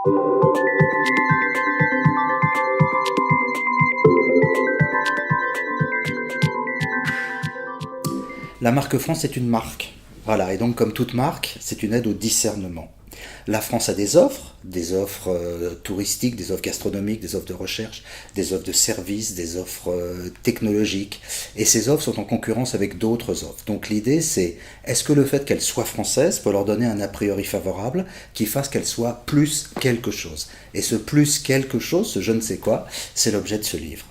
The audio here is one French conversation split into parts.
La marque France est une marque. Voilà, et donc comme toute marque, c'est une aide au discernement. La France a des offres touristiques, des offres gastronomiques, des offres de recherche, des offres de services, des offres technologiques. Et ces offres sont en concurrence avec d'autres offres. Donc l'idée c'est, est-ce que le fait qu'elles soient françaises peut leur donner un a priori favorable qui fasse qu'elles soient plus quelque chose. Et ce plus quelque chose, ce je ne sais quoi, c'est l'objet de ce livre.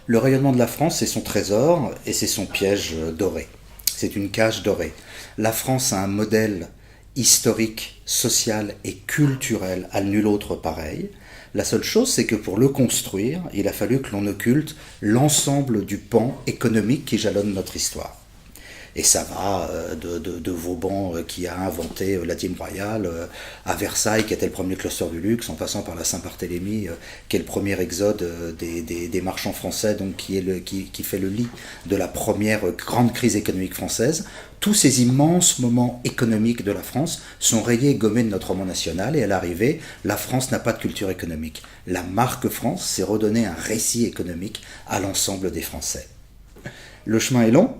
Le rayonnement de la France, c'est son trésor et c'est son piège doré. C'est une cage dorée. La France a un modèle historique, social et culturel à nul autre pareil. La seule chose, c'est que pour le construire, il a fallu que l'on occulte l'ensemble du pan économique qui jalonne notre histoire. Et ça va de Vauban qui a inventé la dîme royale, à Versailles qui était le premier cluster du luxe, en passant par la Saint-Barthélemy qui est le premier exode des marchands français, donc qui fait le lit de la première grande crise économique française. Tous ces immenses moments économiques de la France sont rayés et gommés de notre roman national, et à l'arrivée, la France n'a pas de culture économique. La marque France, c'est redonner un récit économique à l'ensemble des Français. Le chemin est long,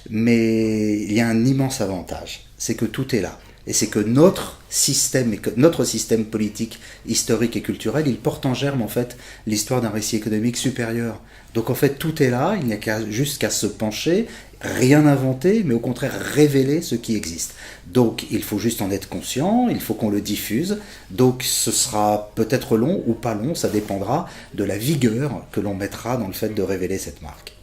mais il y a un immense avantage, c'est que tout est là. Et c'est que notre système politique, historique et culturel, il porte en germe en fait l'histoire d'un récit économique supérieur. Donc en fait tout est là, il n'y a juste qu'à se pencher, rien inventer, mais au contraire révéler ce qui existe. Donc il faut juste en être conscient, il faut qu'on le diffuse, donc ce sera peut-être long ou pas long, ça dépendra de la vigueur que l'on mettra dans le fait de révéler cette marque.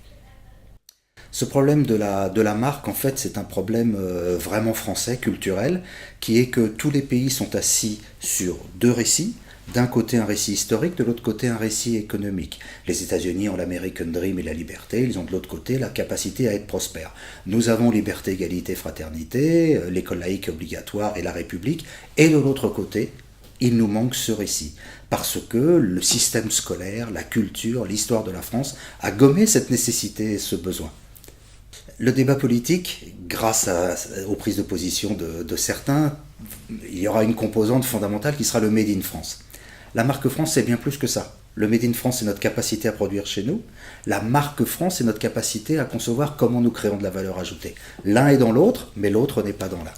Ce problème de la marque, en fait, c'est un problème vraiment français, culturel, qui est que tous les pays sont assis sur deux récits. D'un côté un récit historique, de l'autre côté un récit économique. Les États-Unis ont l'American Dream et la liberté, ils ont de l'autre côté la capacité à être prospères. Nous avons liberté, égalité, fraternité, l'école laïque obligatoire et la République, et de l'autre côté, il nous manque ce récit, parce que le système scolaire, la culture, l'histoire de la France a gommé cette nécessité et ce besoin. Le débat politique, grâce aux prises de position de certains, il y aura une composante fondamentale qui sera le Made in France. La marque France, c'est bien plus que ça. Le Made in France, c'est notre capacité à produire chez nous. La marque France, c'est notre capacité à concevoir comment nous créons de la valeur ajoutée. L'un est dans l'autre, mais l'autre n'est pas dans l'un.